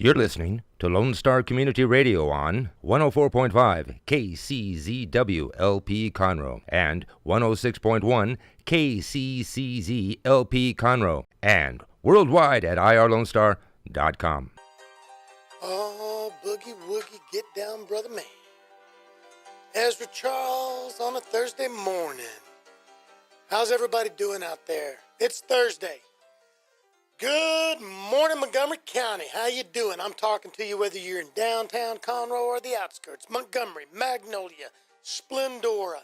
You're listening to Lone Star Community Radio on 104.5 KCZW LP Conroe and 106.1 KCCZ LP Conroe and worldwide at irlonestar.com. Oh, boogie woogie, get down, brother man. Ezra Charles on a Thursday morning. How's everybody doing out there? It's Thursday. Good morning, Montgomery County. How you doing? I'm talking to you whether you're in downtown Conroe or the outskirts. Montgomery, Magnolia, Splendora,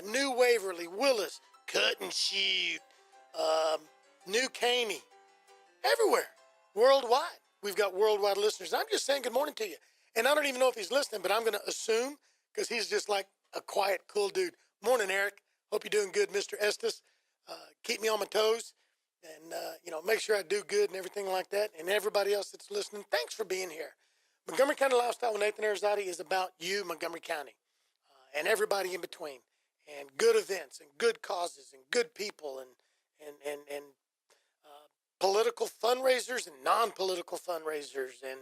New Waverly, Willis, Cut and Shoot, New Caney, everywhere, worldwide. We've got worldwide listeners. I'm just saying good morning to you. And I don't even know if he's listening, but I'm going to assume because he's just like a quiet, cool dude. Morning, Eric. Hope you're doing good, Mr. Estes. Keep me on my toes. And, make sure I do good and everything like that. And everybody else that's listening, thanks for being here. Montgomery County Lifestyle with Nathan Arrazate is about you, Montgomery County, and everybody in between, and good events and good causes and good people and political fundraisers and non-political fundraisers and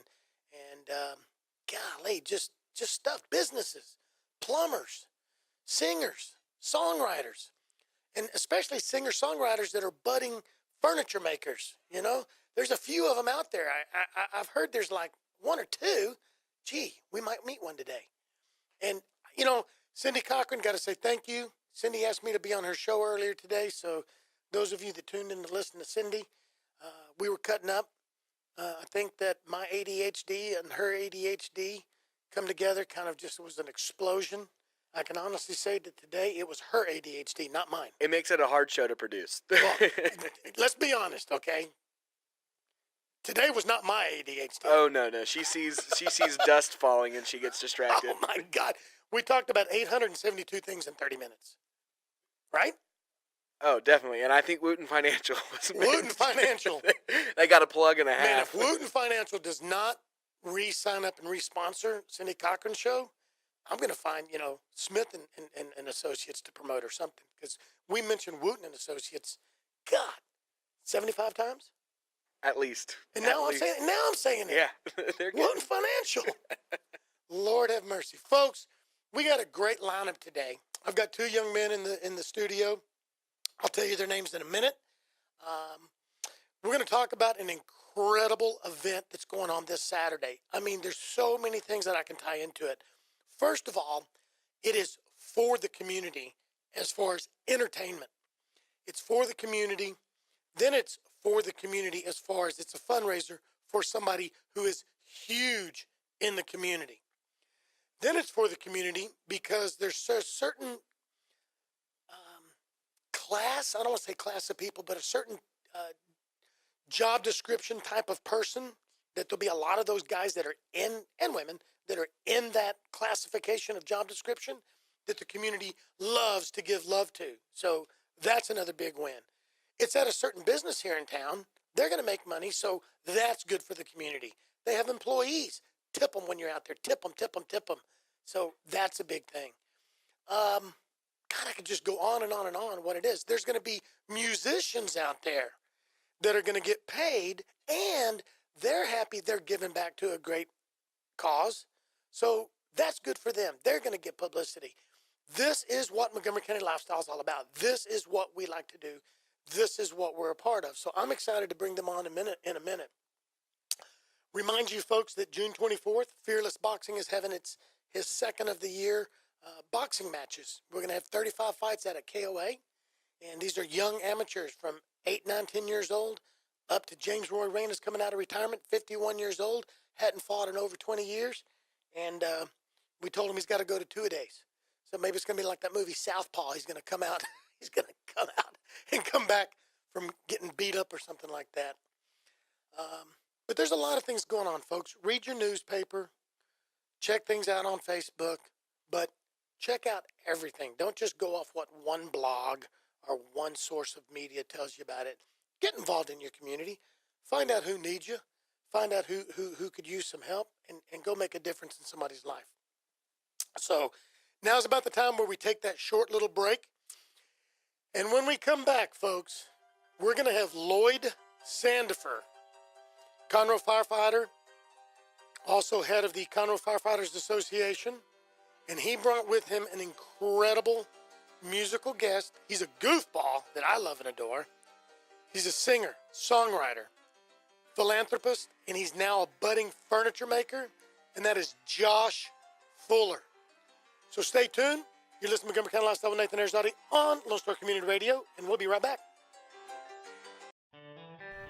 golly, just stuff, businesses, plumbers, singers, songwriters, and especially singer-songwriters that are budding furniture makers. You know, there's a few of them out there. I've heard there's like one or two. Gee, we might meet one today. And, Cindy Cochran, got to say thank you. Cindy asked me to be on her show earlier today. So those of you that tuned in to listen to Cindy, we were cutting up. I think that my ADHD and her ADHD come together, kind of just was an explosion. I can honestly say that today it was her ADHD, not mine. It makes it a hard show to produce. Well, let's be honest, okay? Today was not my ADHD. Oh, no. She sees dust falling and she gets distracted. Oh, my God. We talked about 872 things in 30 minutes. Right? Oh, definitely. And I think Wooten Financial was Wooten Financial. They got a plug and a half. Man, if Wooten Financial does not re-sign up and re-sponsor Cindy Cochran's show, I'm going to find, Smith and Associates to promote or something. Because we mentioned Wooten and Associates, God, 75 times? At least. And now I'm saying it. Yeah. They're good. Wooten Financial. Lord have mercy. Folks, we got a great lineup today. I've got two young men in the studio. I'll tell you their names in a minute. We're going to talk about an incredible event that's going on this Saturday. I mean, there's so many things that I can tie into it. First of all, it is for the community as far as entertainment. It's for the community. Then it's for the community as far as it's a fundraiser for somebody who is huge in the community. Then it's for the community because there's a certain class, I don't want to say class of people, but a certain job description type of person that there'll be a lot of those guys that are in, and women, that are in that classification of job description that the community loves to give love to. So that's another big win. It's at a certain business here in town. They're going to make money, so that's good for the community. They have employees. Tip them when you're out there. Tip them, tip them, tip them. So that's a big thing. God, I could just go on and on and on what it is. There's going to be musicians out there that are going to get paid, and they're happy they're giving back to a great cause. So that's good for them. They're going to get publicity. This is what Montgomery County Lifestyle is all about. This is what we like to do. This is what we're a part of. So I'm excited to bring them on in a minute. Remind you folks that June 24th, Fearless Boxing is having his second of the year boxing matches. We're going to have 35 fights out at KOA. And these are young amateurs from 8, 9, 10 years old up to James Roy Rain is coming out of retirement, 51 years old, hadn't fought in over 20 years. And we told him he's got to go to 2-a-days. So maybe it's going to be like that movie Southpaw. He's going to come out. He's going to come out and come back from getting beat up or something like that. But there's a lot of things going on, folks. Read your newspaper. Check things out on Facebook. But check out everything. Don't just go off what one blog or one source of media tells you about it. Get involved in your community. Find out who needs you. Find out who could use some help and go make a difference in somebody's life. So now's about the time where we take that short little break. And when we come back, folks, we're going to have Lloyd Sandefer, Conroe Firefighter, also head of the Conroe Firefighters Association, and he brought with him an incredible musical guest. He's a goofball that I love and adore. He's a singer, songwriter, philanthropist, and he's now a budding furniture maker, and that is Josh Fuller. So stay tuned. You're listening to Montgomery County Lifestyle with Nathan Arrazate on Lone Star Community Radio, and we'll be right back.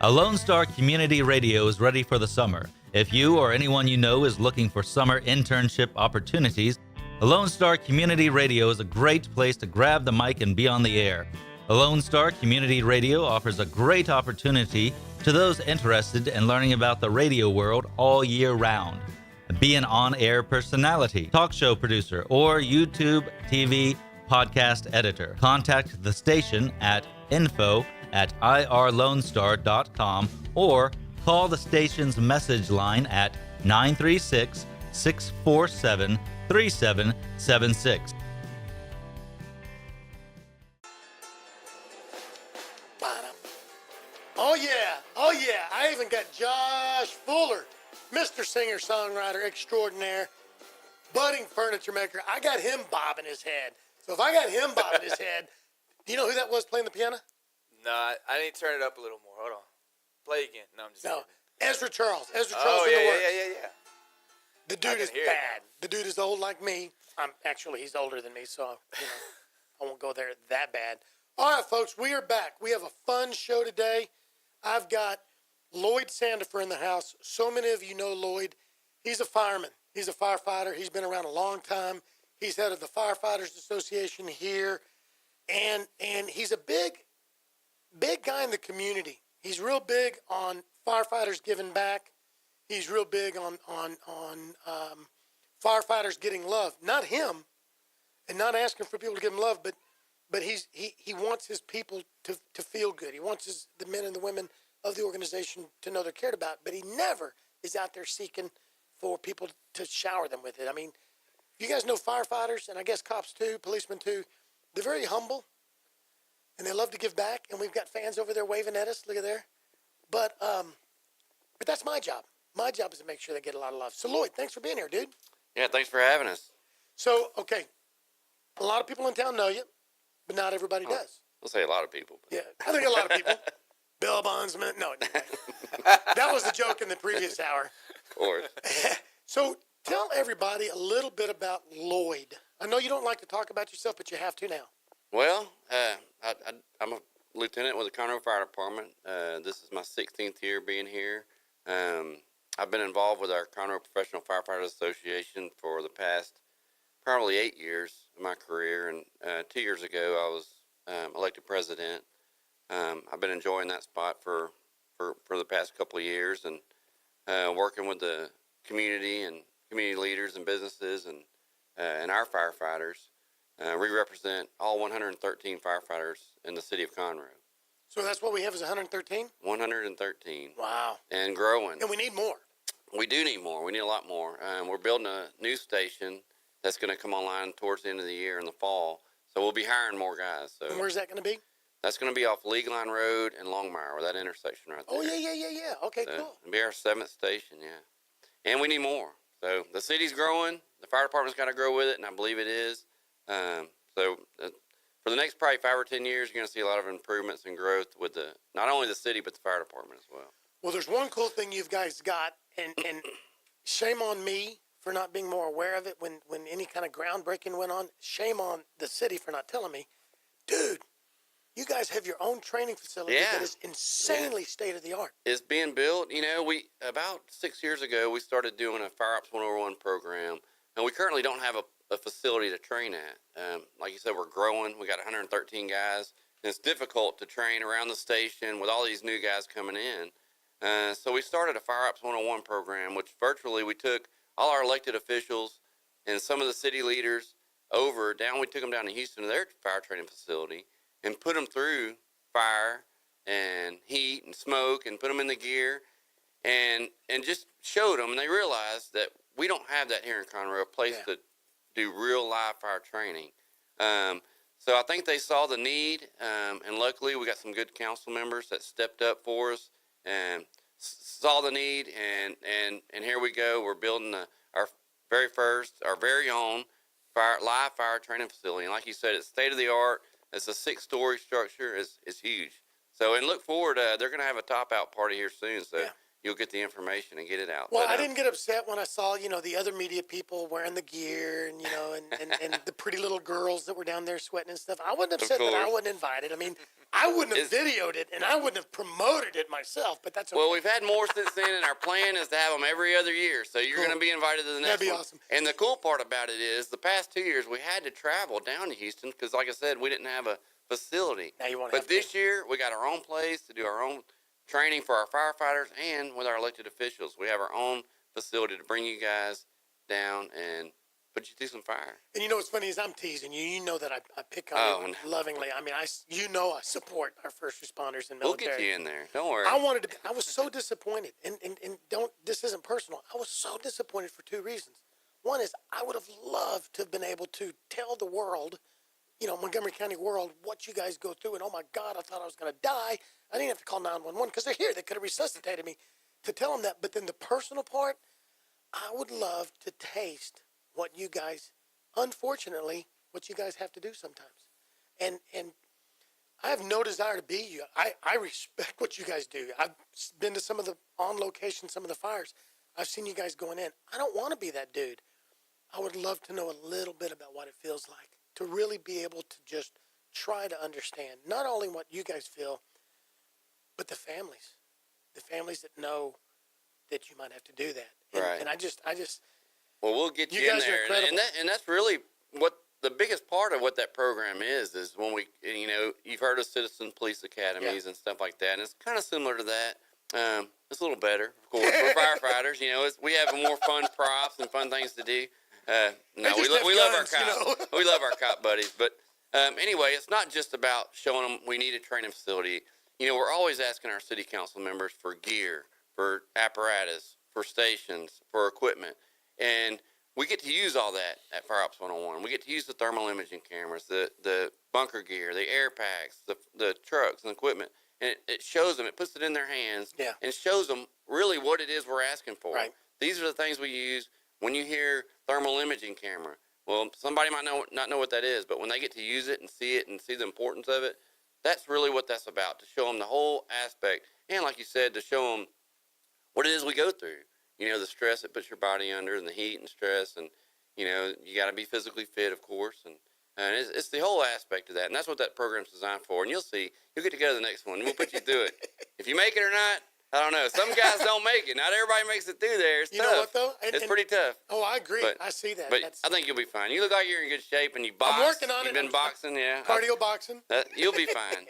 A Lone Star Community Radio is ready for the summer. If you or anyone you know is looking for summer internship opportunities, a Lone Star Community Radio is a great place to grab the mic and be on the air. A Lone Star Community Radio offers a great opportunity to those interested in learning about the radio world all year round. Be an on-air personality, talk show producer, or YouTube, TV, podcast editor. Contact the station at info@irlonestar.com or call the station's message line at 936-647-3776. Oh yeah, I even got Josh Fuller, Mr. Singer-Songwriter Extraordinaire, budding furniture maker. I got him bobbing his head. So if I got him bobbing his head, do you know who that was playing the piano? No, I need to turn it up a little more. Hold on. Play again. No, I'm just No, kidding. Ezra Charles. Ezra Charles Oh, in the works. yeah. The I dude can is hear it bad. The dude is old like me. He's older than me, so I won't go there that bad. All right, folks, we are back. We have a fun show today. I've got Lloyd Sandefer in the house. So many of you know Lloyd. He's a fireman. He's a firefighter. He's been around a long time. He's head of the Firefighters Association here, and he's a big guy in the community. He's real big on firefighters giving back. He's real big on firefighters getting love. Not him, and not asking for people to give him love, but he wants his people to feel good. He wants the men and the women of the organization to know they're cared about, but he never is out there seeking for people to shower them with it. I mean, you guys know firefighters, and I guess cops too, policemen too. They're very humble, and they love to give back, and we've got fans over there waving at us. Look at there. But that's my job. My job is to make sure they get a lot of love. So, Lloyd, thanks for being here, dude. Yeah, thanks for having us. So, okay, a lot of people in town know you, but not everybody does. We'll say a lot of people. But. Yeah, I think a lot of people. Bill Bondsman. No, that was the joke in the previous hour. Of course. So tell everybody a little bit about Lloyd. I know you don't like to talk about yourself, but you have to now. Well, I'm a lieutenant with the Conroe Fire Department. This is my 16th year being here. I've been involved with our Conroe Professional Firefighters Association for the past probably 8 years of my career. And 2 years ago, I was elected president. I've been enjoying that spot for the past couple of years, and working with the community and community leaders and businesses and our firefighters. We represent all 113 firefighters in the city of Conroe. So that's what we have is 113? 113. Wow. And growing. And we need more. We do need more. We need a lot more. We're building a new station that's going to come online towards the end of the year in the fall. So we'll be hiring more guys. So And where's that going to be? that's going to be off League Line Road and Longmire, where that intersection right there. Oh, yeah. Okay, So cool. it'll be our 7th station, yeah. And we need more. So the city's growing. The fire department's got to grow with it, and I believe it is. For the next probably 5 or 10 years, you're going to see a lot of improvements and growth with not only the city, but the fire department as well. Well, there's one cool thing you guys got, and shame on me for not being more aware of it when any kind of groundbreaking went on. Shame on the city for not telling me. Dude, you guys have your own training facility that is insanely state-of-the-art. It's being built. You know, about 6 years ago, we started doing a Fire Ops 101 program, and we currently don't have a facility to train at. Like you said, we're growing. We got 113 guys, and it's difficult to train around the station with all these new guys coming in. So we started a Fire Ops 101 program, which virtually we took all our elected officials and some of the city leaders we took them down to Houston to their fire training facility and put them through fire and heat and smoke and put them in the gear and just showed them. And they realized that we don't have that here in Conroe, a place to do real live fire training. So I think they saw the need, and luckily we got some good council members that stepped up for us. And saw the need, and here we go. We're building our very own live fire training facility. And like you said, it's state of the art. It's a 6-story structure. It's huge. So, and look forward. They're going to have a top out party here soon. So you'll get the information and get it out. Well, I didn't get upset when I saw, the other media people wearing the gear and, and the pretty little girls that were down there sweating and stuff. I wasn't upset that I wasn't invited. I mean, I wouldn't have videoed it and I wouldn't have promoted it myself, but that's okay. Well, we've had more since then, and our plan is to have them every other year. So you're going to be invited to the next one. That'd be awesome. And the cool part about it is the past 2 years we had to travel down to Houston because, like I said, we didn't have a facility. Now you want but this year we got our own place to do our own training for our firefighters and with our elected officials. We have our own facility to bring you guys down and put you through some fire. And what's funny is I'm teasing you. You know that I pick on you lovingly. I mean, I support our first responders and military. We'll get you in there. Don't worry. I was so disappointed. And this isn't personal. I was so disappointed for 2 reasons. One is I would have loved to have been able to tell the world, Montgomery County world, what you guys go through. And, oh, my God, I thought I was going to die. I didn't have to call 911 because they're here. They could have resuscitated me to tell them that. But then the personal part, I would love to taste what you guys, unfortunately, what you guys have to do sometimes. And I have no desire to be you. I respect what you guys do. I've been to some of the on location, some of the fires. I've seen you guys going in. I don't want to be that dude. I would love to know a little bit about what it feels like to really be able to just try to understand not only what you guys feel, but the families that know that you might have to do that. Right. And I just. Well, we'll get you in there, and that's really what the biggest part of what that program is when we, you've heard of citizen police academies and stuff like that, and it's kind of similar to that. It's a little better, of course, for firefighters. We have more fun props and fun things to do. We love our cops. We love our cop buddies, but anyway, it's not just about showing them we need a training facility. We're always asking our city council members for gear, for apparatus, for stations, for equipment. And we get to use all that at Fire Ops 101. We get to use the thermal imaging cameras, the bunker gear, the air packs, the trucks and equipment. And it shows them, it puts it in their hands and shows them really what it is we're asking for. Right. These are the things we use. When you hear thermal imaging camera, well, somebody might not know what that is, but when they get to use it and see the importance of it, that's really what that's about, to show them the whole aspect. And like you said, to show them what it is we go through. The stress it puts your body under and the heat and stress. And, you got to be physically fit, of course. And it's the whole aspect of that. And that's what that program's designed for. And you'll get to go to the next one. We'll put you through it. If you make it or not, I don't know. Some guys don't make it. Not everybody makes it through there. It's tough. You know what, though? It's pretty tough. Oh, I agree. I see that. But I think you'll be fine. You look like you're in good shape and you box. I'm working on it. You've been boxing, yeah. Cardio boxing. You'll be fine.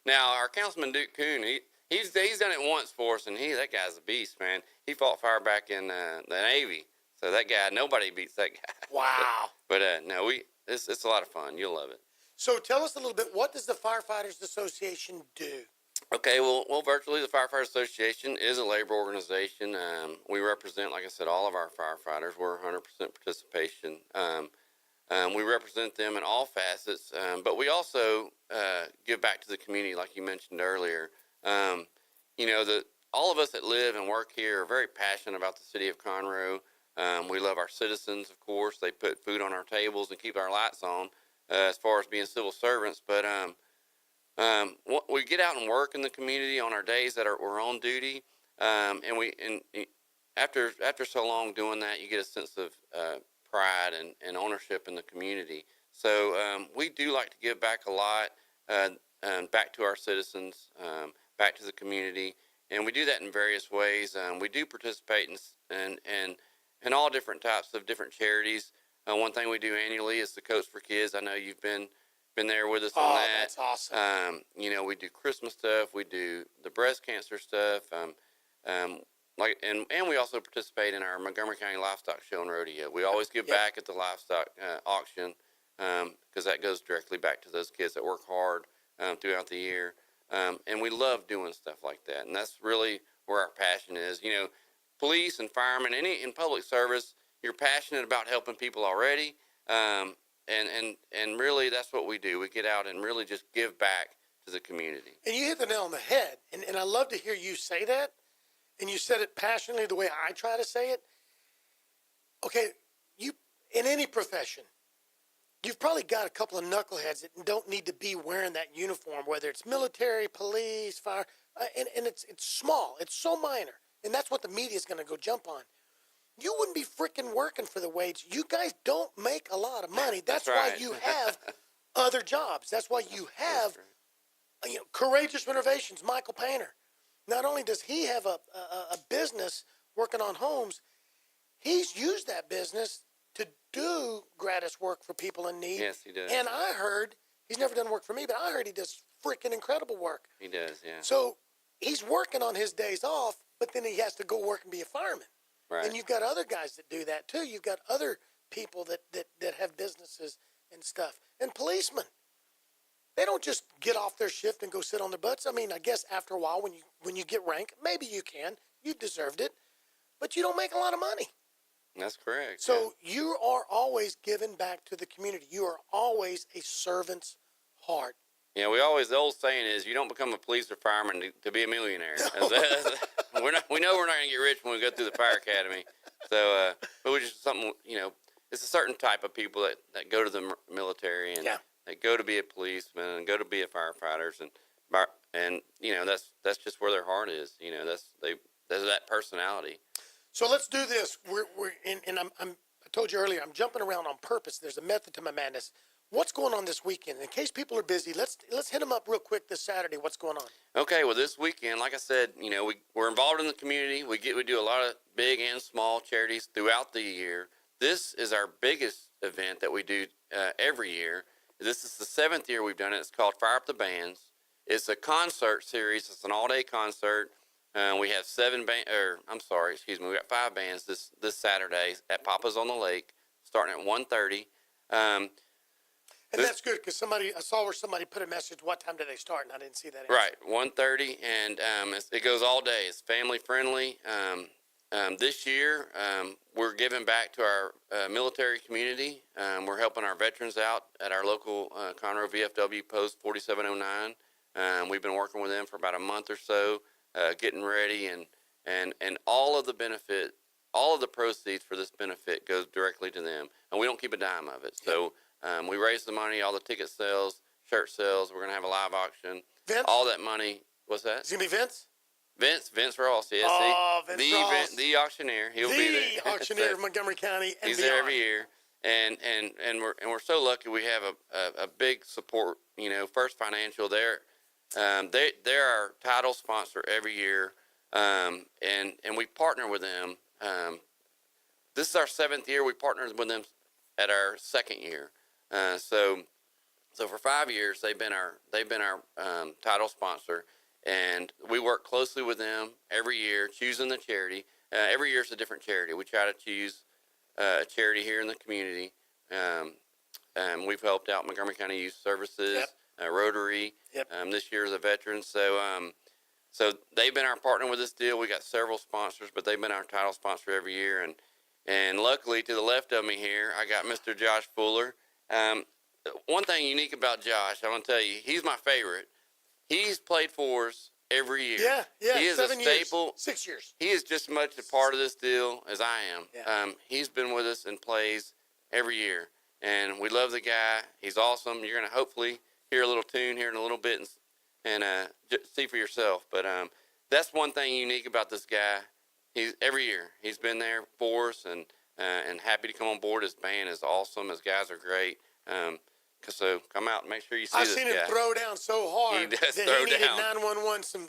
Now, our Councilman Duke Kuhn, he's done it once for us, and that guy's a beast, man. He fought fire back in the Navy. So that guy, nobody beats that guy. Wow. But no, it's a lot of fun. You'll love it. So tell us a little bit, what does the Firefighters Association do? Okay, well, virtually the Firefighters Association is a labor organization. We represent, like I said, all of our firefighters. We're 100% participation. We represent them in all facets, but we also give back to the community, like you mentioned earlier. All of us that live and work here are very passionate about the city of Conroe. We love our citizens, of course. They put food on our tables and keep our lights on as far as being civil servants. But we get out and work in the community on our days that we're on duty. And after so long doing that, you get a sense of pride and ownership in the community. So we do like to give back a lot, back to our citizens, back to the community. And we do that in various ways. We do participate in all different types of different charities. One thing we do annually is the Coats for Kids. I know you've been there with us on that. Oh, that's awesome. We do Christmas stuff. We do the breast cancer stuff. And we also participate in our Montgomery County Livestock Show and Rodeo. We always give back at the livestock auction because that goes directly back to those kids that work hard throughout the year. And we love doing stuff like that. And that's really where our passion is. Police and firemen, in public service, you're passionate about helping people already. And really that's what we do. We get out and really just give back to the community. And you hit the nail on the head. And I love to hear you say that and you said it passionately the way I try to say it. Okay, you in any profession, you've probably got a couple of knuckleheads that don't need to be wearing that uniform, whether it's military, police, fire, and it's small. It's so minor, and that's what the media is going to go jump on. You wouldn't be freaking working for the wage. You guys don't make a lot of money. That's why right. you have other jobs. That's why you have, Courageous Renovations, Michael Painter. Not only does he have a business working on homes, he's used that business to do gratis work for people in need. Yes, he does. And I heard, he's never done work for me, but I heard he does freaking incredible work. He does, yeah. So he's working on his days off, but then he has to go work and be a fireman. Right. And you've got other guys that do that too. You've got other people that have businesses and stuff. And policemen, they don't just get off their shift and go sit on their butts. I mean, I guess after a while when you get rank, maybe you can. You deserved it. But you don't make a lot of money. That's correct. So you are always giving back to the community. You are always a servant's heart. Yeah, the old saying is, you don't become a police or fireman to be a millionaire. We know we're not going to get rich when we go through the fire academy. So, but we just something, it's a certain type of people that go to the military and that go to be a policeman and go to be a firefighters and that's just where their heart is. That's that personality. So let's do this. I told you earlier, I'm jumping around on purpose. There's a method to my madness. What's going on this weekend? In case people are busy, let's hit them up real quick this Saturday. What's going on? Okay, well, this weekend, like I said, we're involved in the community. We do a lot of big and small charities throughout the year. This is our biggest event that we do every year. This is the 7th year we've done it. It's called Fire Up the Bands. It's a concert series. It's an all-day concert. We have we got 5 bands this Saturday at Papa's on the Lake, starting at 1:30. And that's good because I saw where somebody put a message. What time do they start? And I didn't see that. Right, 1:30, and it goes all day. It's family friendly. This year, we're giving back to our military community. We're helping our veterans out at our local Conroe VFW Post 4709. We've been working with them for about a month or so, getting ready, and all of the proceeds for this benefit goes directly to them, and we don't keep a dime of it. So. We raise the money, all the ticket sales, shirt sales. We're going to have a live auction. Vince? All that money. What's that? Is it going to be Vince? Vince Ross, yes. Vince Ross. The auctioneer. He'll be there. The auctioneer of Montgomery County and he's beyond. there every year. And we're so lucky we have a big support, First Financial. They're our title sponsor every year. And we partner with them. This is our 7th year. We partnered with them at our 2nd year. So for 5 years they've been our title sponsor, and we work closely with them every year, choosing the charity. Every year is a different charity. We try to choose a charity here in the community. We've helped out Montgomery County Youth Services, Rotary. Yep. This year is a veteran. So they've been our partner with this deal. We got several sponsors, but they've been our title sponsor every year. And luckily, to the left of me here, I got Mr. Josh Fuller. One thing unique about Josh, I'm going to tell you, he's my favorite. He's played for us every year. Yeah. He is 7 a staple. Years. 6 years. He is just as much a part of this deal as I am. Yeah. He's been with us and plays every year. And we love the guy. He's awesome. You're going to hopefully hear a little tune here in a little bit and see for yourself. But that's one thing unique about this guy. Every year he's been there for us and happy to come on board. His band is awesome. His guys are great. So come out and make sure you see this guy. I've seen him throw down so hard he does that throw he needed down. 911 some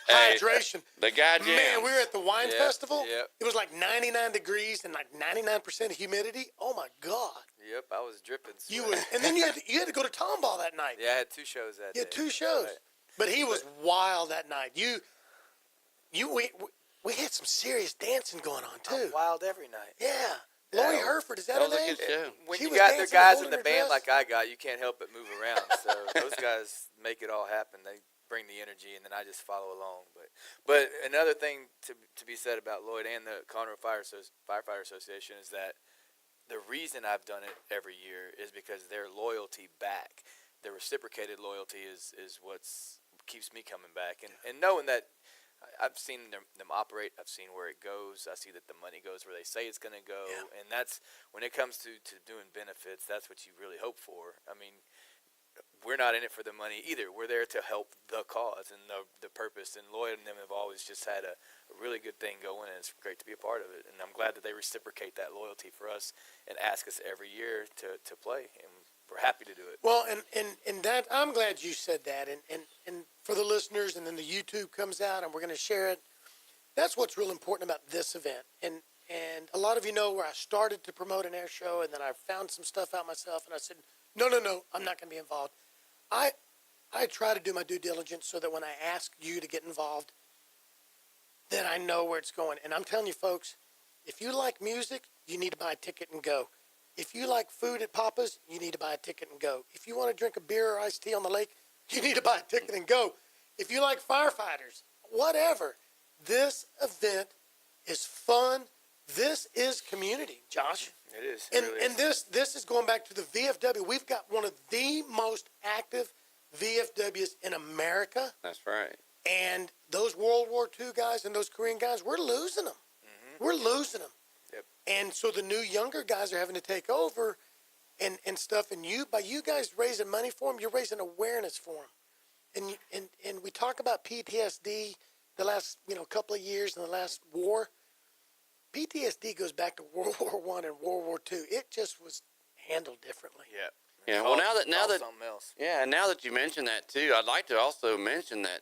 hydration. The guy jams. Man, we were at the wine festival. Yep. It was like 99 degrees and like 99% humidity. Oh my God. Yep, I was dripping sweat. And then you had to go to Tomball that night. Yeah, I had 2 shows that day. You had 2 shows. Right. But he was wild that night. We had some serious dancing going on too. I'm wild every night. Yeah. Lori Herford, is that her name? When She you was got the dancing guys and in the holding her band dress. like I got, you can't help but move around. So those guys make it all happen. They bring the energy, and then I just follow along. But another thing to be said about Lloyd and the Conroe Firefighter Association is that the reason I've done it every year is because their loyalty back, their reciprocated loyalty is what keeps me coming back. And knowing that I've seen them operate. I've seen where it goes. I see that the money goes where they say it's going to go. Yeah. And that's, when it comes to doing benefits, that's what you really hope for. I mean, we're not in it for the money either. We're there to help the cause and the purpose. And Lloyd and them have always just had a really good thing going, and it's great to be a part of it. And I'm glad that they reciprocate that loyalty for us and ask us every year to play. And we're happy to do it. Well, and that, I'm glad you said that. And for the listeners, and then the YouTube comes out and we're going to share it. That's what's real important about this event. And a lot of you know where I started to promote an air show, and then I found some stuff out myself, and I said, no, I'm not going to be involved. I try to do my due diligence so that when I ask you to get involved, then I know where it's going. And I'm telling you, folks, if you like music, you need to buy a ticket and go. If you like food at Papa's, you need to buy a ticket and go. If you want to drink a beer or iced tea on the lake, you need to buy a ticket and go. If you like firefighters, whatever, this event is fun. This is community, Josh. It is. And, really and this is going back to the VFW. We've got one of the most active VFWs in America. That's right. And those World War II guys and those Korean guys, we're losing them. Mm-hmm. We're losing them. Yep. And so the new younger guys are having to take over and stuff. And by you guys raising money for them, you're raising awareness for them. And we talk about PTSD the last couple of years in the last war. PTSD goes back to World War I and World War II. It just was handled differently. Yeah. Yeah. Well, now that something else. yeah, now that you mention that too, I'd like to also mention that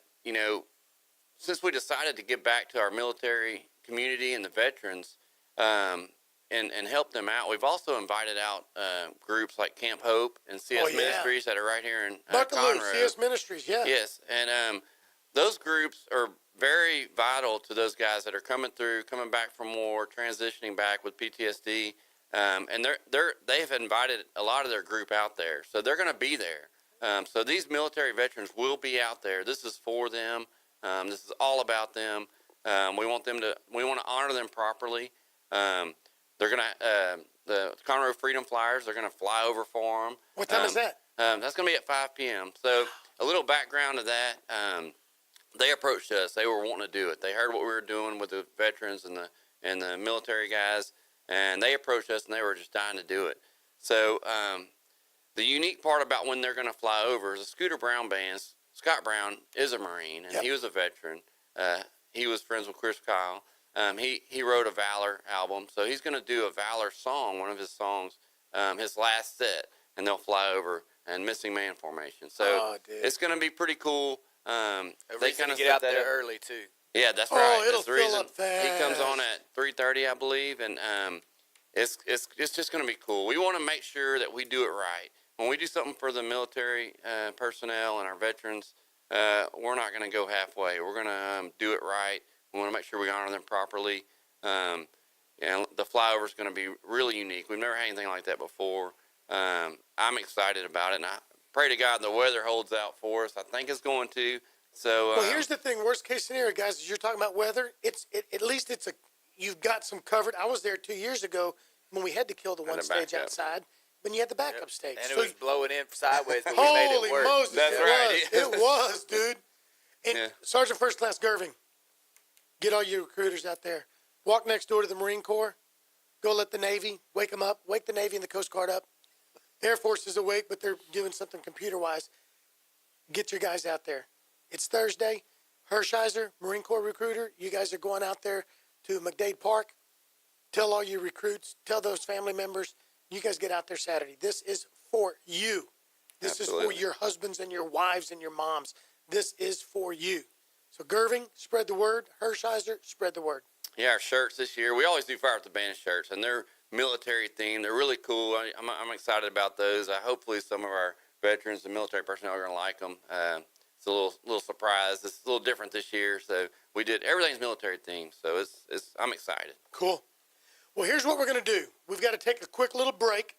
since we decided to give back to our military community and the veterans, and help them out, we've also invited out groups like Camp Hope and CS Ministries that are right here in Conroe. CS Ministries, yeah. Yes, and those groups are very vital to those guys that are coming back from war, transitioning back with PTSD, and they've invited a lot of their group out there, so they're going to be there. So these military veterans will be out there. This is for them. This is all about them. We want to honor them properly. They're gonna the Conroe Freedom Flyers. They're gonna fly over for them. What time is that? That's gonna be at 5 p.m. So a little background to that. They approached us. They were wanting to do it. They heard what we were doing with the veterans and the military guys, and they approached us, and they were just dying to do it. So the unique part about when they're going to fly over is the Scooter Brown band. Scott Brown is a Marine, and he was a veteran. He was friends with Chris Kyle. He wrote a Valor album, so he's going to do a Valor song, one of his songs, his last set, and they'll fly over in missing man formation. So it's going to be pretty cool. They kind of get out there early too. Yeah, that's right. It'll that's the reason fill up fast. he comes on at 3:30, I believe, and it's just going to be cool. We want to make sure that we do it right. When we do something for the military personnel and our veterans, we're not going to go halfway. We're going to do it right. We want to make sure we honor them properly. And the flyover is going to be really unique. We've never had anything like that before. I'm excited about it, and I pray to God the weather holds out for us. I think it's going to. So well, here's the thing. Worst case scenario, guys, as you're talking about weather, at least you've got some covered. I was there 2 years ago when we had to kill the one stage outside. When you had the backup stage. And it was blowing in sideways, but we made it work. Holy Moses, That's right. It was, dude. And Sergeant First Class Gerving, get all your recruiters out there. Walk next door to the Marine Corps. Go let the Navy, wake them up. Wake the Navy and the Coast Guard up. Air Force is awake, but they're doing something computer-wise. Get your guys out there. It's Thursday. Hershiser, Marine Corps recruiter, you guys are going out there to McDade Park. Tell all your recruits, tell those family members, you guys get out there Saturday. This is for you. This is for your husbands and your wives and your moms. This is for you. So Gerving, spread the word. Hershiser, spread the word. Yeah, our shirts this year, we always do Fire with the Band shirts, and they're military themed. They're really cool. I'm excited about those. Hopefully some of our veterans and military personnel are going to like them. It's a little surprise. It's a little different this year. So we did, everything's military themed. So I'm excited. Cool. Well, here's what we're going to do. We've got to take a quick little break.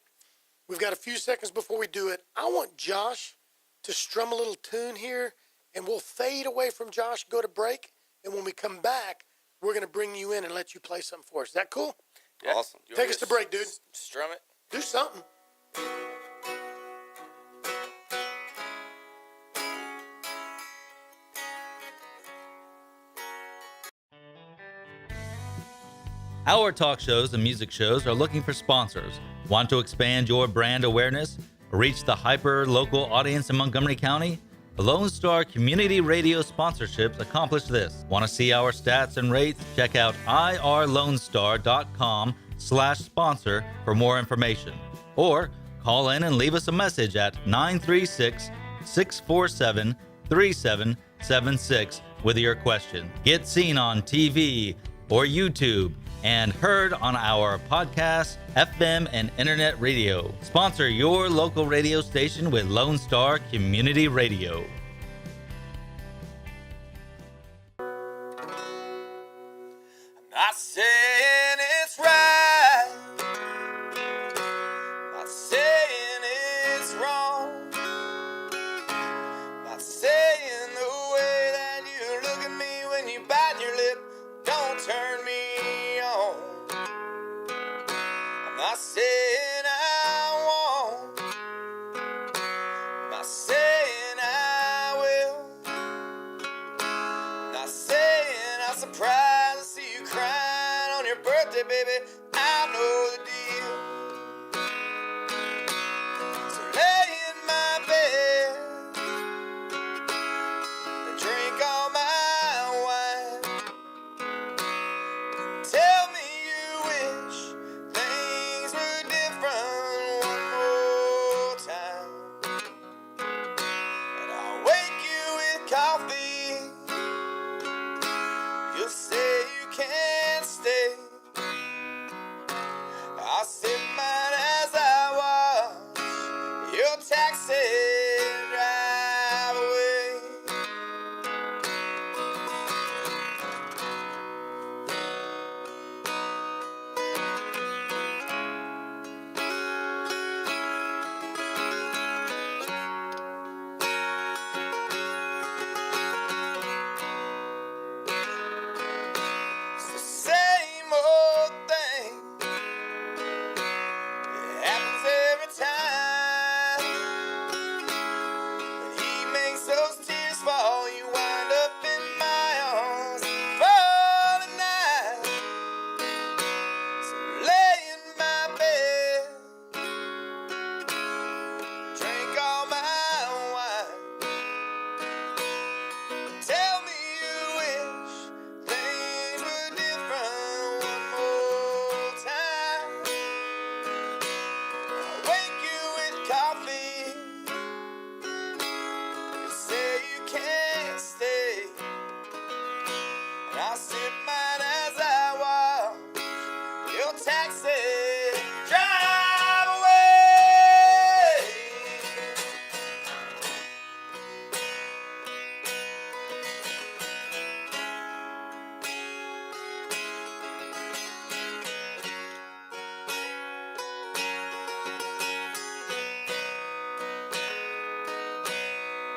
We've got a few seconds before we do it. I want Josh to strum a little tune here, and we'll fade away from Josh, go to break, and when we come back, we're going to bring you in and let you play something for us. Is that cool? Yeah. Awesome. Take us to break, dude. Strum it. Do something. Our talk shows and music shows are looking for sponsors. Want to expand your brand awareness? Reach the hyper-local audience in Montgomery County? The Lone Star Community Radio sponsorships accomplish this. Want to see our stats and rates? Check out irlonestar.com/sponsor for more information. Or call in and leave us a message at 936-647-3776 with your question. Get seen on TV or YouTube and heard on our podcast, FM, and internet radio. Sponsor your local radio station with Lone Star Community Radio. Not saying it's right, not saying it's wrong, not saying the way that you look at me when you bite your lip don't turn me on. I'm not saying I won't, not saying I will, not saying I'm surprised to see you crying on your birthday, baby. I know the deal. So lay in my bed and drink all my wine. Tell me you wish things were different one more time. And I'll wake you with coffee. You'll say you can't stay. I'll sit mine as I watch your taxi drive away. It's the same old thing. It happens every time. When he makes those tears fall, you wind up in my arms for the night. So lay in my bed, drink all my wine. Tell me you wish things were different one more time. I'll wake you with coffee. You say you can't stay. And I'll sip mine as I watch your taxi drive away.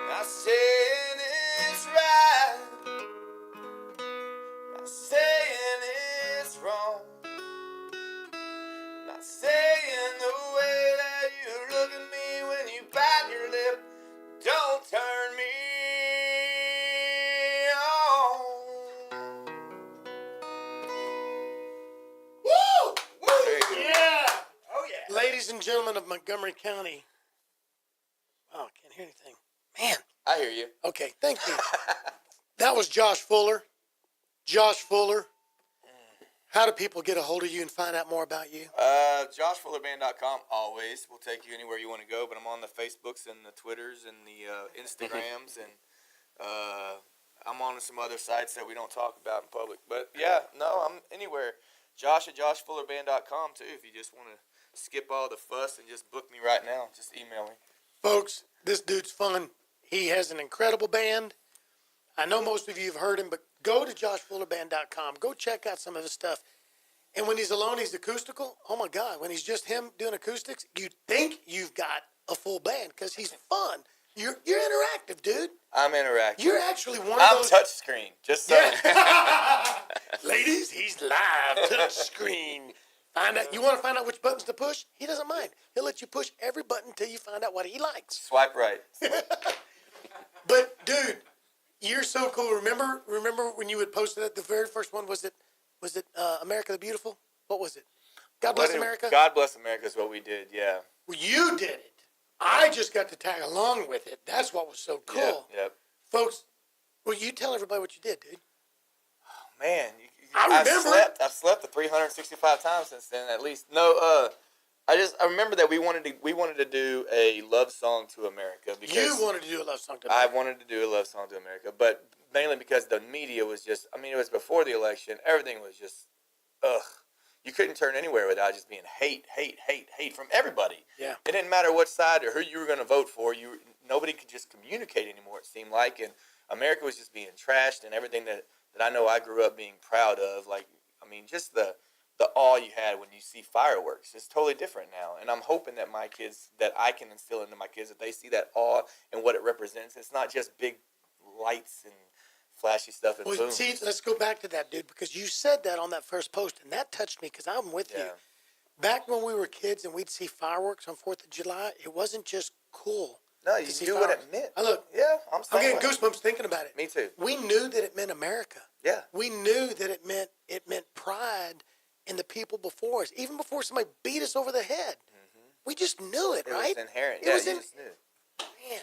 Not saying it's right, not saying it's wrong, not saying the way that you look at me when you bite your lip don't turn me on. Woo! There you go. Yeah! Oh yeah. Ladies and gentlemen of Montgomery County. Oh, I can't hear anything. Man. I hear you. Okay, thank you. That was Josh Fuller. Josh Fuller. How do people get a hold of you and find out more about you? JoshFullerBand.com always will take you anywhere you want to go, but I'm on the Facebooks and the Twitters and the Instagrams, and I'm on some other sites that we don't talk about in public. But yeah, no, I'm anywhere. Josh at JoshFullerBand.com too. If you just want to skip all the fuss and just book me right now, just email me. Folks, this dude's fun. He has an incredible band. I know most of you have heard him, but go to joshfullerband.com. Go check out some of his stuff. And when he's alone, he's acoustical. Oh, my God. When he's just him doing acoustics, you think you've got a full band because he's fun. You're interactive, dude. I'm interactive. You're actually one of I'm those. touchscreen. Just so. Ladies, he's live touchscreen. You want to find out which buttons to push? He doesn't mind. He'll let you push every button until you find out what he likes. Swipe right. But dude, you're so cool. Remember when you had posted it? The very first one was Was it America the Beautiful? What was it? God Bless America? God Bless America is what we did, yeah. Well, you did it. I just got to tag along with it. That's what was so cool. Yep. Folks, will you tell everybody what you did, dude? Oh, man. I remember. I've slept the 365 times since then, at least. No, I remember that we wanted to do a love song to America. Because You wanted to do a love song to America. I wanted to do a love song to America, but mainly because the media was just, it was before the election. Everything was just, ugh. You couldn't turn anywhere without just being hate from everybody. Yeah. It didn't matter what side or who you were going to vote for. Nobody could just communicate anymore, it seemed like. And America was just being trashed, and everything that I know I grew up being proud of. Just the awe you had when you see fireworks. It's totally different now. And I'm hoping that my kids, that I can instill into my kids, that they see that awe and what it represents. It's not just big lights and flashy stuff and boom. See, let's go back to that, dude, because you said that on that first post, and that touched me because I'm with you. Back when we were kids and we'd see fireworks on 4th of July, it wasn't just cool. No, you knew what it meant. I'm getting goosebumps thinking about it. Me too. We knew that it meant America. Yeah. We knew that it meant pride in the people before us, even before somebody beat us over the head. Mm-hmm. We just knew it, right? It was inherent. You just knew. Man.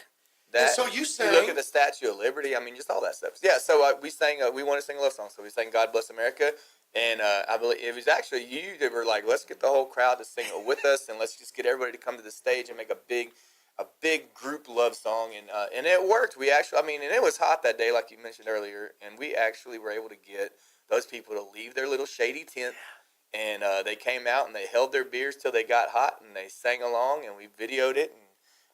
That, so you sang. You look at the Statue of Liberty. Just all that stuff. Yeah. So we sang. We wanted to sing a love song. So we sang "God Bless America," and I believe it was actually you that were like, "Let's get the whole crowd to sing it with us, and let's just get everybody to come to the stage and make a big group love song." And it worked. We actually, and it was hot that day, like you mentioned earlier, and we actually were able to get those people to leave their little shady tent, and they came out and they held their beers till they got hot, and they sang along, and we videoed it. And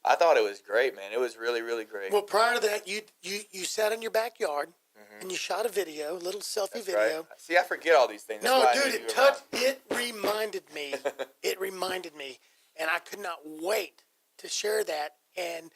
I thought it was great, man. It was really, really great. Well, prior to that, you sat in your backyard and you shot a video, a little selfie video. Right. See, I forget all these things. No, dude, it reminded me. It reminded me, and I could not wait to share that. And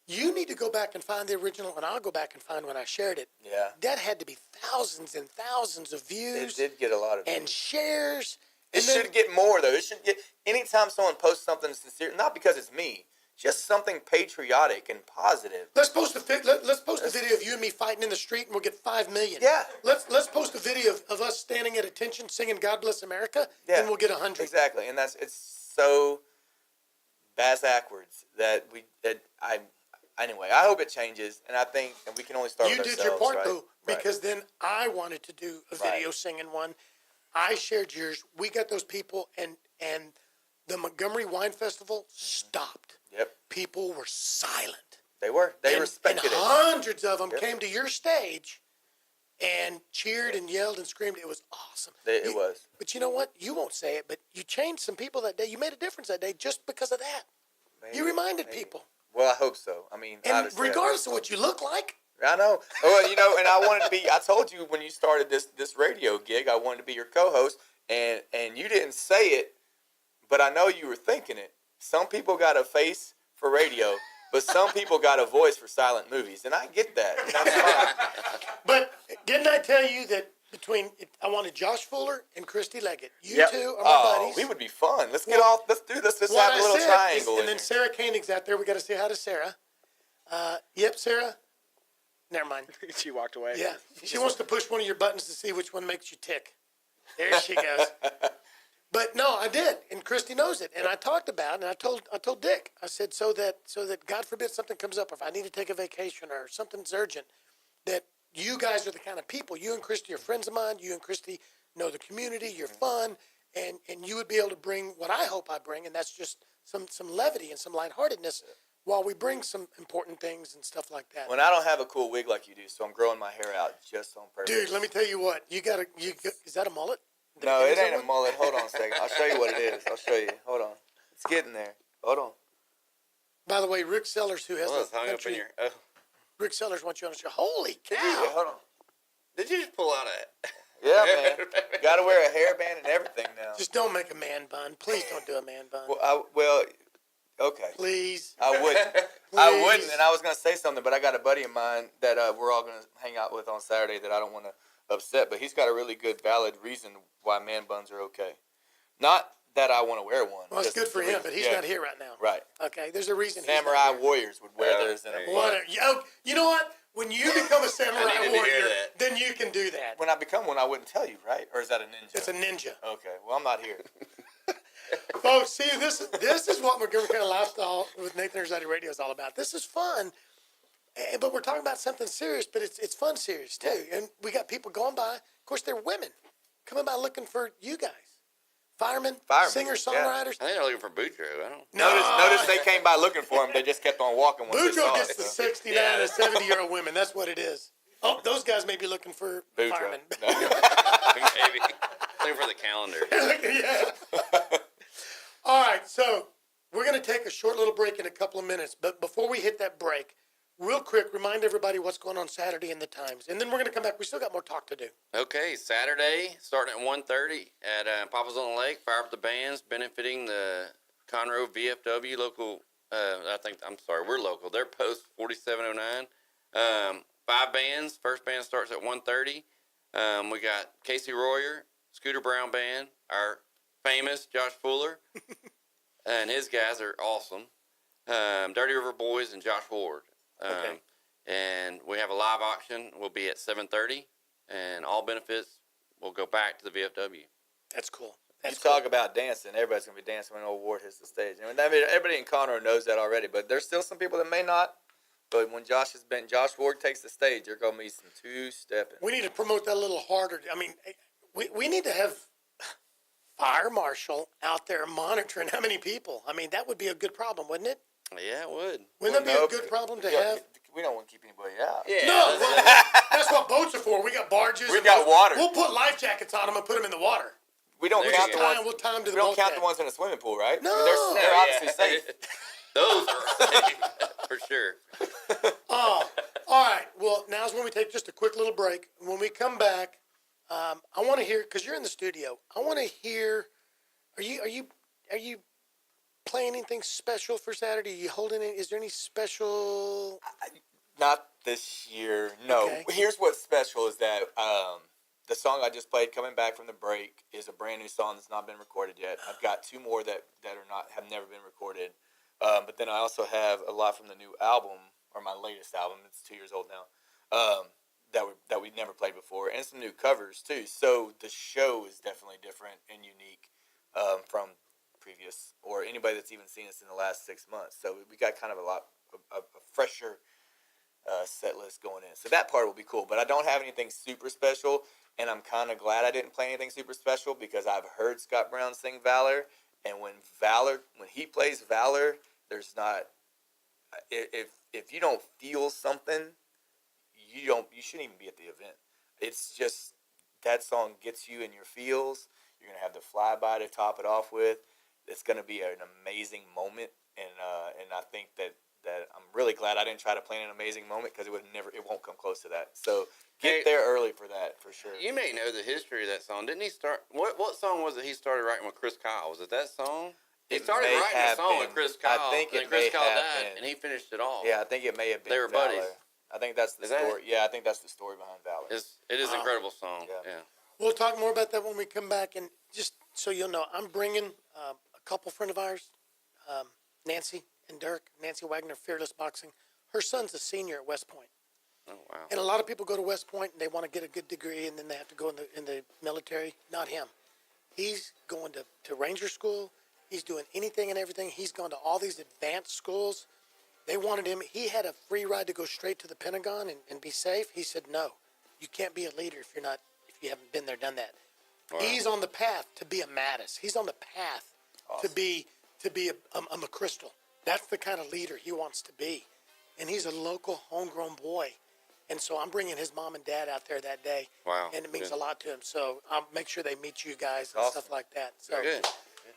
you need to go back and find the original, and I'll go back and find when I shared it. Yeah. That had to be thousands and thousands of views. It did get a lot of views. And shares. It should get more, though. It should get, anytime someone posts something sincere, not because it's me, just something patriotic and positive. Let's post a video of you and me fighting in the street, and we'll get 5 million. Yeah. Let's post a video of us standing at attention singing "God Bless America," and we'll get 100. Exactly, and it's so backwards anyway. I hope it changes, and I think we can only start. You with did ourselves, your part, right? though, because then I wanted to do a video singing one. I shared yours. We got those people, and the Montgomery Wine Festival stopped. Yep. People were silent. They were. They respected and it. Hundreds of them came to your stage and cheered and yelled and screamed. It was awesome. It was. But you know what? You won't say it, but you changed some people that day. You made a difference that day just because of that. Maybe, you reminded people. Well, I hope so. And regardless of what you look like. I know. Well, and I wanted to be. I told you when you started this radio gig, I wanted to be your co-host, and you didn't say it, but I know you were thinking it. Some people got a face for radio, but some people got a voice for silent movies, and I get that. And that's fine. But didn't I tell you that I wanted Josh Fuller and Christy Leggett. You two are my buddies. We would be fun. Let's get off. Let's do this. Let's have a little triangle. And then Sarah Koenig's out there. We got to say hi to Sarah. Yep, Sarah. Never mind. She walked away. Yeah, she wants to push one of your buttons to see which one makes you tick. There she goes. But no, I did, and Christy knows it. And I talked about it, and I told Dick. I said so that God forbid something comes up, or if I need to take a vacation or something's urgent, that you guys are the kind of people. You and Christy are friends of mine. You and Christy know the community. You're fun, and you would be able to bring what I hope I bring, and that's just some levity and some lightheartedness while we bring some important things and stuff like that. When I don't have a cool wig like you do, so I'm growing my hair out just on purpose. Dude, let me tell you what. Is that a mullet? No, it ain't a mullet. Hold on a second. I'll show you what it is. I'll show you. Hold on. It's getting there. Hold on. By the way, Rick Sellers, who has it's hung up in your... Oh. Rick Sellers wants you on the show. Holy cow. Yeah, hold on. Did you just pull out a... Yeah, man. Got to wear a hairband and everything now. Just don't make a man bun. Please don't do a man bun. Okay. Please. I wouldn't. I wouldn't, and I was going to say something, but I got a buddy of mine that we're all going to hang out with on Saturday that I don't want to upset, but he's got a really good, valid reason why man buns are okay. Not that I want to wear one. Well, it's good for him, but he's not here right now. Right. Okay, there's a reason. Samurai warriors would wear theirs in a bun. You know what? When you become a samurai needed to hear warrior, that. then you can do that. When I become one, I wouldn't tell you, right? Or is that a ninja? It's a ninja. Okay, well, I'm not here. Folks, see, this is what Montgomery County Lifestyle with Nathan Arrazate Radio is all about. This is fun, but we're talking about something serious, but it's fun serious, too. And we got people going by. Of course, they're women coming by looking for you guys. Firemen, singers, songwriters. I think they're looking for Boudreaux. I don't. Notice they came by looking for him. They just kept on walking once they Boudreaux saw gets it. the So. 69 and 70-year-old women. That's what it is. Oh, those guys may be looking for Boudreaux. firemen. Maybe. Looking for the calendar. Yeah. All right, so we're going to take a short little break in a couple of minutes. But before we hit that break, real quick, remind everybody what's going on Saturday in the Times. And then we're going to come back. We still got more talk to do. Okay, Saturday, starting at 1:30 at Papa's on the Lake, Fire Up the Bands, benefiting the Conroe VFW Local. We're local. They're Post 4709. 5 bands. First band starts at 1:30. We got Casey Royer, Scooter Brown Band, our famous Josh Fuller, and his guys are awesome. Dirty River Boys and Josh Ward. Okay. And we have a live auction. We'll be at 7:30, and all benefits will go back to the VFW. That's cool. Talk about dancing. Everybody's going to be dancing when old Ward hits the stage. I mean, everybody in Conroe knows that already, but there's still some people that may not. But when Josh Ward takes the stage, there's going to be some two-stepping. We need to promote that a little harder. I mean, we need to have fire marshal out there monitoring how many people. I mean, that would be a good problem, wouldn't it? Yeah, it would. Wouldn't that be a good problem to have? We don't want to keep anybody out. Yeah. No, well, that's what boats are for. We got barges. We and got water. We'll put life jackets on them and put them in the water. We don't There count you the go. ones. We'll time to the We don't boat count deck. the ones in the swimming pool, right? No. I mean, they're obviously safe. Those are safe, for sure. Oh, all right. Well, now's when we take just a quick little break. When we come back, I want to hear, because you're in the studio. I want to hear. Are you playing anything special for Saturday? Are you holding it? Is there any special? Not this year. No. Okay. Here's what's special is that the song I just played, coming back from the break, is a brand new song that's not been recorded yet. I've got 2 more that have never been recorded. But then I also have a lot from the new album, or my latest album. It's 2 years old now. That we've never played before, and some new covers too. So the show is definitely different and unique from previous, or anybody that's even seen us in the last 6 months. So we got kind of a fresher set list going in. So that part will be cool. But I don't have anything super special, and I'm kind of glad I didn't play anything super special because I've heard Scott Brown sing Valor, and when he plays Valor, there's not. If you don't feel something, you shouldn't even be at the event. It's just that song gets you in your feels. You're gonna have the flyby to top it off with. It's gonna be an amazing moment, and I think that I'm really glad I didn't try to plan an amazing moment because it won't come close to that. So get there early for that for sure. You may know the history of that song. Didn't he start? What song was it he started writing with Chris Kyle? Was it that song? He started writing a song with Chris Kyle. I think and Chris Kyle died, and he finished it off. Yeah, I think it may have been. They were Valor. buddies. I think that's the story. Yeah, I think that's the story behind Valor. It is an incredible song. Yeah. We'll talk more about that when we come back. And just so you'll know, I'm bringing a couple friend of ours, Nancy and Dirk. Nancy Wagner, Fearless Boxing. Her son's a senior at West Point. Oh wow. And a lot of people go to West Point and they want to get a good degree and then they have to go in the military. Not him. He's going to Ranger School. He's doing anything and everything. He's gone to all these advanced schools. They wanted him. He had a free ride to go straight to the Pentagon and be safe. He said, no, you can't be a leader if you haven't been there, done that. Wow. He's on the path to be a Mattis. He's on the path to be a McChrystal. That's the kind of leader he wants to be. And he's a local homegrown boy. And so I'm bringing his mom and dad out there that day. Wow. And it means a lot to him. So I'll make sure they meet you guys and Awesome. stuff like that. So Good.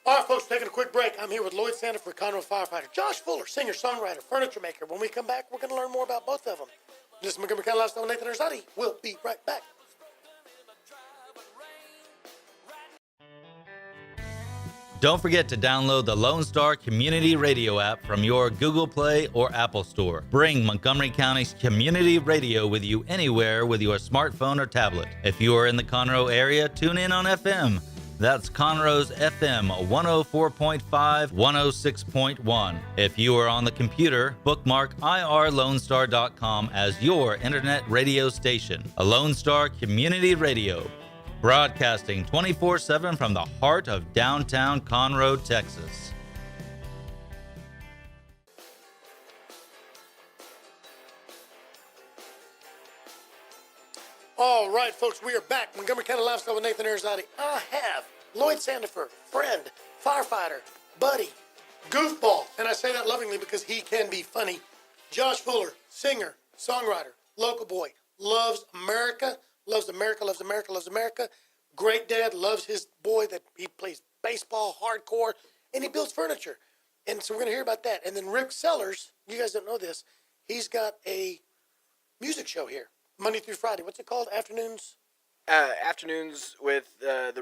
all right, folks, taking a quick break. I'm here with Lloyd Sandefer, Conroe Firefighter. Josh Fuller, singer, songwriter, furniture maker. When we come back, we're going to learn more about both of them. This is Montgomery County Lifestyle with Nathan Arrazate. We'll be right back. Don't forget to download the Lone Star Community Radio app from your Google Play or Apple Store. Bring Montgomery County's community radio with you anywhere with your smartphone or tablet. If you are in the Conroe area, tune in on FM. That's Conroe's FM 104.5, 106.1. If you are on the computer, bookmark irlonestar.com as your internet radio station. A Lone Star Community Radio, broadcasting 24/7 from the heart of downtown Conroe, Texas. All right, folks, we are back. Montgomery County Lifestyle with Nathan Arrazate. I have Lloyd Sandefer, friend, firefighter, buddy, goofball, and I say that lovingly because he can be funny. Josh Fuller, singer, songwriter, local boy, loves America, loves America, loves America, loves America. Great dad, loves his boy that he plays baseball, hardcore, and he builds furniture. And so we're going to hear about that. And then Rick Sellers, you guys don't know this, he's got a music show here. Monday through Friday. What's it called? Afternoons? Afternoons with the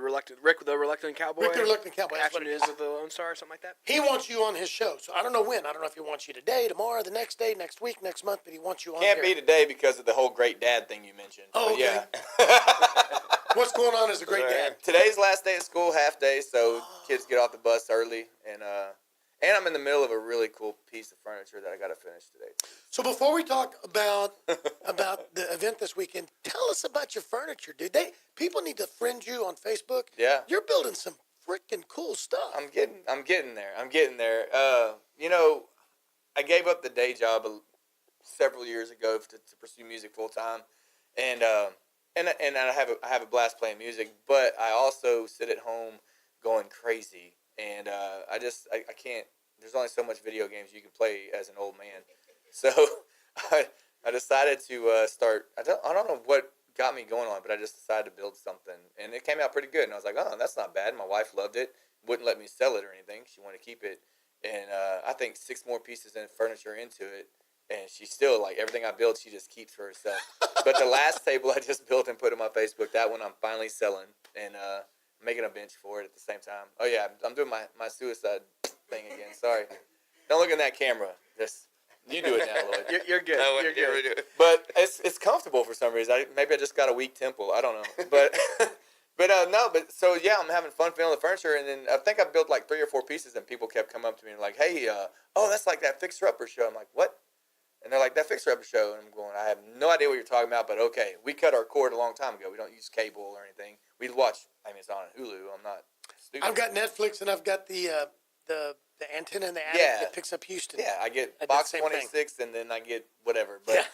Rick the Reluctant Cowboy. Rick the Reluctant Cowboy. Afternoons with the Lone Star or something like that. He wants you on his show. So I don't know when. I don't know if he wants you today, tomorrow, the next day, next week, next month, but he wants you on Can't here. be today because of the whole great dad thing you mentioned. Oh, But okay. Yeah. What's going on as a great dad? Today's last day of school, half day, so kids get off the bus early, and I'm in the middle of a really cool piece of furniture that I got to finish today. So before we talk about the event this weekend, tell us about your furniture, dude. People need to friend you on Facebook. Yeah. You're building some freaking cool stuff. I'm getting there. I gave up the day job several years ago to pursue music full time, and I have a blast playing music. But I also sit at home going crazy, and I can't. There's only so much video games you can play as an old man, so I decided to start. I don't know what got me going on, but I just decided to build something, and it came out pretty good. And I was like, oh, that's not bad. My wife loved it, wouldn't let me sell it or anything. She wanted to keep it, and I think 6 more pieces and furniture into it, and she still, like, everything I build, she just keeps for herself. But the last table I just built and put on my Facebook, that one I'm finally selling, and making a bench for it at the same time. Oh yeah, I'm doing my suicide thing again. Sorry, don't look in that camera. Just you do it now, Lloyd. You're good. Oh, You're good. But it's comfortable for some reason. Maybe I just got a weak temple. I don't know. But so yeah, I'm having fun filming the furniture, and then I think I built like 3 or 4 pieces, and people kept coming up to me and like, hey, that's like that Fixer Upper show. I'm like, what? And they're like, that Fixer Upper show. And I'm going, I have no idea what you're talking about, but okay. We cut our cord a long time ago. We don't use cable or anything. We watch. I mean, it's on Hulu. I'm not stupid. I've got Netflix, and I've got the antenna in the attic that picks up Houston. Yeah, I get I did box the same 26, and then I get whatever. But Yeah.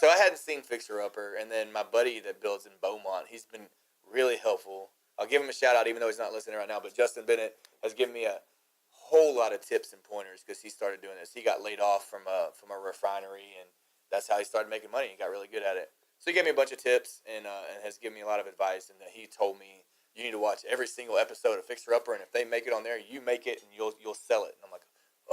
So I hadn't seen Fixer Upper, and then my buddy that builds in Beaumont, he's been really helpful. I'll give him a shout out, even though he's not listening right now. But Justin Bennett has given me a whole lot of tips and pointers because he started doing this. He got laid off from a refinery, and that's how he started making money. He got really good at it. So he gave me a bunch of tips and has given me a lot of advice. And he told me, you need to watch every single episode of Fixer Upper, and if they make it on there, you make it and you'll sell it. And I'm like,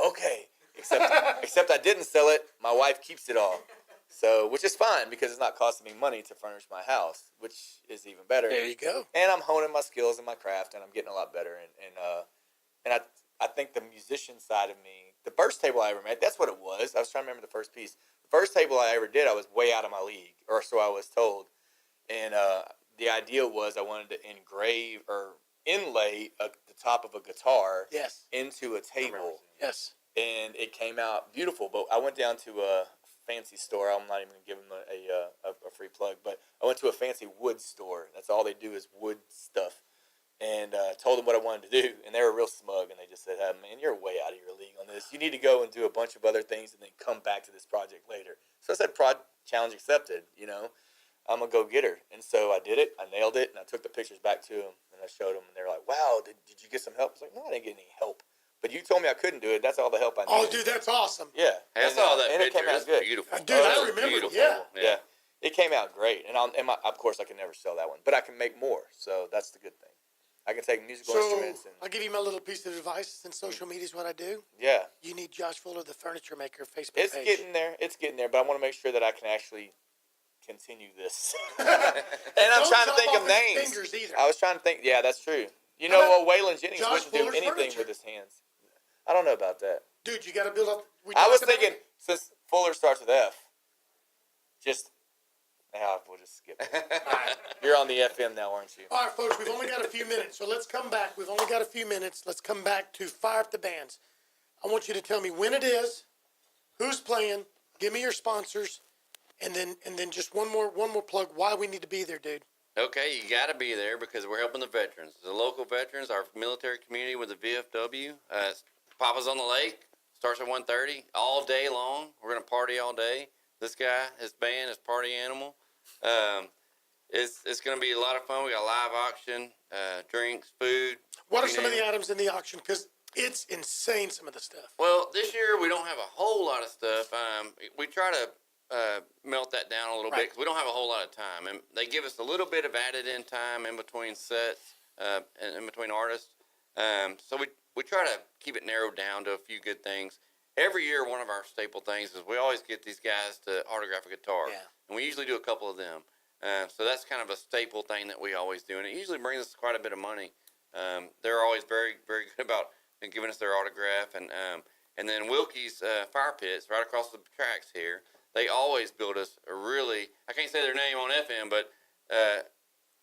okay. Except I didn't sell it. My wife keeps it all. So, which is fine because it's not costing me money to furnish my house, which is even better. There you go. And I'm honing my skills and my craft, and I'm getting a lot better. And I think the musician side of me, the first table I ever made, that's what it was. I was trying to remember the first piece. The first table I ever did, I was way out of my league, or so I was told. And the idea was I wanted to engrave or inlay the top of a guitar Yes. into a table. Yes. And it came out beautiful. But I went down to a fancy store. I'm not even going to give them a free plug, but I went to a fancy wood store. That's all they do is wood stuff. And told them what I wanted to do, and they were real smug, and they just said, hey, man, you're way out of your league on this. You need to go and do a bunch of other things and then come back to this project later. So I said, challenge accepted, I'm a go-getter. And so I did it, I nailed it, and I took the pictures back to them, and I showed them, and they were like, wow, did you get some help? I was like, no, I didn't get any help. But you told me I couldn't do it. That's all the help I needed. Oh, dude, that's awesome. Yeah. I saw that and it picture. came out It's good. beautiful. Dude, I That's remember it, beautiful. yeah. It came out great. And of course, I can never sell that one. But I can make more. So that's the good thing. I can take musical So instruments. And, I'll give you my little piece of advice since social media is what I do. yeah. You need Josh Fuller, the Furniture Maker, Facebook It's page. getting there. It's getting there. But I want to make sure that I can actually continue this. And I'm Don't trying to chop think off of his names. fingers either. I was trying to think. Yeah, that's true. How about Waylon Jennings Josh wouldn't do Fuller's anything furniture? with his hands. I don't know about that. Dude, you got to build up. I was thinking, since Fuller starts with F, just Yeah, we'll just skip it. You're on the FM now, aren't you? All right, folks, we've only got a few minutes, so let's come back. We've only got a few minutes. Let's come back to Fire Up the Bands. I want you to tell me when it is, who's playing, give me your sponsors, and then just one more plug why we need to be there, dude. Okay, you got to be there because we're helping the veterans. The local veterans, our military community with the VFW. Papa's on the Lake starts at 1:30 all day long. We're going to party all day. This guy, his band, his party animal. It's going to be a lot of fun. We got a live auction, drinks, food. What are some of the items in the auction? Because it's insane, some of the stuff. Well, this year we don't have a whole lot of stuff. We try to melt that down a little bit because we don't have a whole lot of time. And they give us a little bit of added-in time in between sets, and in between artists. So we try to keep it narrowed down to a few good things. Every year, one of our staple things is we always get these guys to autograph a guitar. Yeah. And we usually do a couple of them. So that's kind of a staple thing that we always do. And it usually brings us quite a bit of money. They're always very, very good about giving us their autograph. And then Wilkie's Fire Pits right across the tracks here, they always build us a really, I can't say their name on FM, but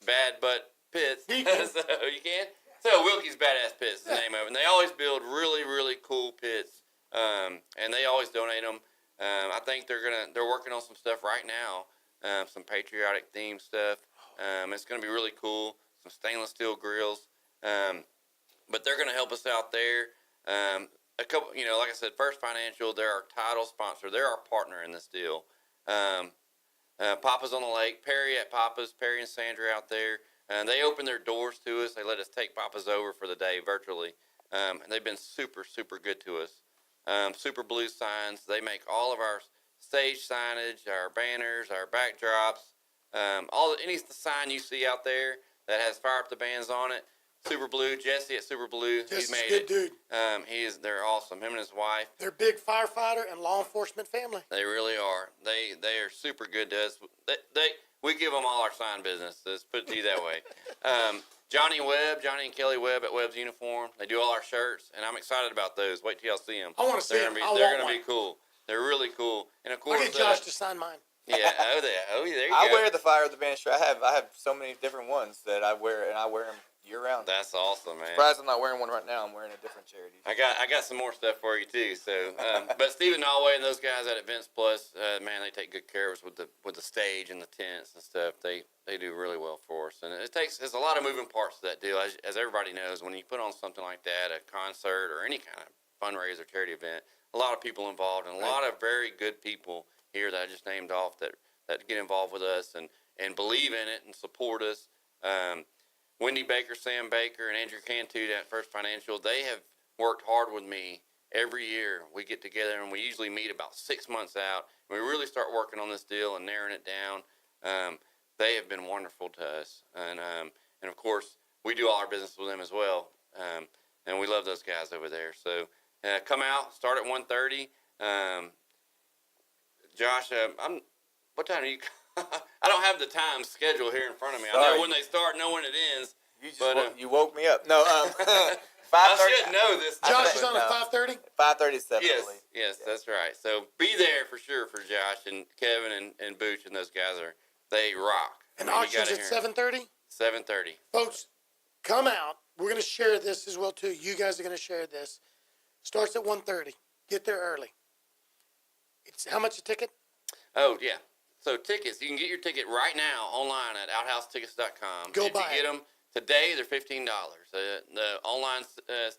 Bad Butt Pits. So you can? So Wilkie's Badass Pits is the name of it. And they always build really, really cool pits. And they always donate them. I think they're working on some stuff right now, some patriotic themed stuff. It's going to be really cool. Some stainless steel grills. But they're going to help us out there. A couple, like I said, First Financial, they're our title sponsor. They're our partner in this deal. Papa's on the Lake, Perry at Papa's, Perry and Sandra out there. They open their doors to us. They let us take Papa's over for the day virtually. And they've been super, super good to us. Super Blue signs. They make all of our stage signage, our banners, our backdrops, any sign you see out there that has Fire Up the Bands on it. Super Blue, Jesse at Super Blue, Jesse's he made good it. Dude. They're awesome. Him and his wife. They're big firefighter and law enforcement family. They really are. They are super good to us. We give them all our sign business. Let's put it to you that way. Johnny and Kelly Webb at Webb's Uniform. They do all our shirts, and I'm excited about those. Wait till y'all see them. I want to see them. They're going to be cool. They're really cool. And of course, I'll get Josh to sign mine. Yeah. There you go. I wear the Fire of the Band shirt. I have so many different ones that I wear, and I wear them year round. That's awesome, man. Surprised I'm not wearing one right now. I'm wearing a different charity. I got some more stuff for you too. So, but Stephen Nolway and those guys at Events Plus, man, they take good care of us with the stage and the tents and stuff. They do really well for us, and there's a lot of moving parts to that deal. As everybody knows, when you put on something like that, a concert or any kind of fundraiser charity event, a lot of people involved and a lot of very good people here that I just named off that get involved with us and believe in it and support us. Wendy Baker, Sam Baker, and Andrew Cantu at First Financial, they have worked hard with me. Every year we get together and we usually meet about 6 months out. We really start working on this deal and narrowing it down. They have been wonderful to us. And of course, we do all our business with them as well. And we love those guys over there. So come out, start at 1:30. Josh, what time are you? I don't have the time schedule here in front of me. I know when they start, know when it ends. You woke me up. No, 5:30. I should know this. Josh is on at 5:30? 5:37. Yes, that's right. So be there for sure for Josh and Kevin and Booch and those guys they rock. And auction's at 7:30? 7:30. Folks, come out. We're going to share this as well too. You guys are going to share this. Starts at 1:30. Get there early. It's how much a ticket? Oh yeah. So tickets, you can get your ticket right now online at outhousetickets.com. Go if buy you get them today, they're $15. The online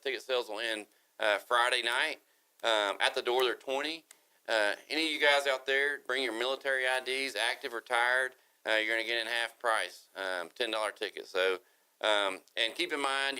ticket sales will end Friday night. At the door, they're $20. Any of you guys out there, bring your military IDs, active, retired. You're going to get in half price, $10 ticket. So, and keep in mind,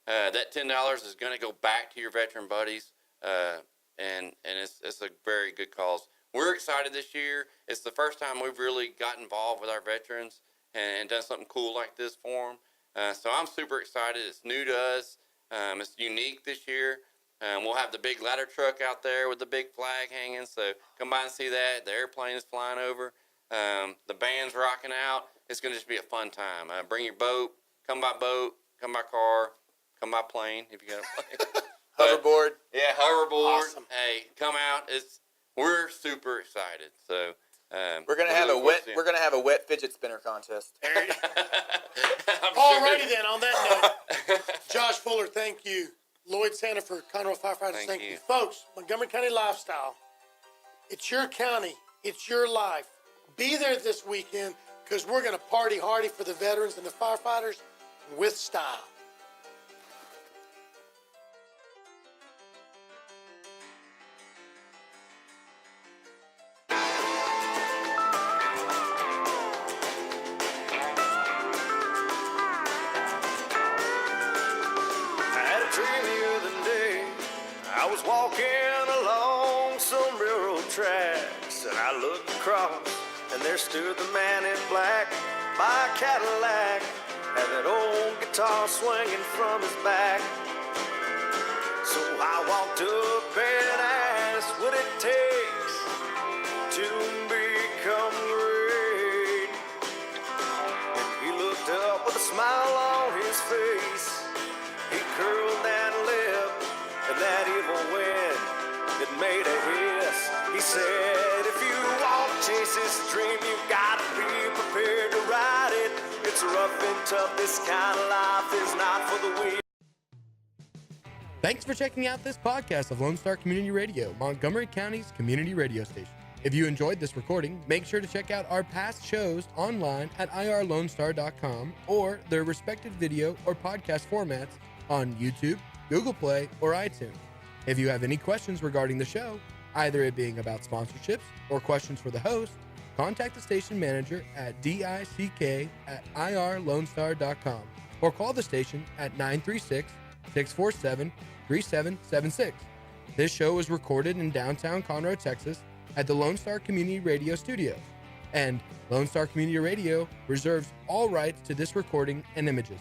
that $10 is going to go back to your veteran buddies, and it's a very good cause. We're excited this year. It's the first time we've really got involved with our veterans and done something cool like this for them. So I'm super excited. It's new to us. It's unique this year. We'll have the big ladder truck out there with the big flag hanging. So come by and see that. The airplane is flying over. The band's rocking out. It's going to just be a fun time. Bring your boat. Come by car. Come by plane if you got a plane. Hoverboard. Yeah, hoverboard. Awesome. Hey, come out. We're super excited. So We're gonna have a wet fidget spinner contest. Alrighty then. On that note, Josh Fuller, thank you. Lloyd Sandefer, Conroe Firefighters, thank you. Folks, Montgomery County Lifestyle. It's your county. It's your life. Be there this weekend because we're going to party hardy for the veterans and the firefighters with style. I was walking along some railroad tracks, and I looked across, and there stood the man in black by a Cadillac, had that old guitar swinging from his back. So I walked up and asked what it takes to become great. And he looked up with a smile on his face. He curled that lip, and that evil wind, it made a hiss. He said, if you want to chase this dream, you gotta be prepared to ride it. It's rough and tough, this kind of life is not for the weak. Thanks for checking out this podcast of Lone Star Community Radio, Montgomery County's community radio station. If you enjoyed this recording, make sure to check out our past shows online at irlonestar.com or their respective video or podcast formats on YouTube, Google Play, or iTunes. If you have any questions regarding the show, either it being about sponsorships or questions for the host, contact the station manager at dick@irlonestar.com or call the station at 936-647-3776. This show is recorded in downtown Conroe, Texas at the Lone Star Community Radio Studios, and Lone Star Community Radio reserves all rights to this recording and images.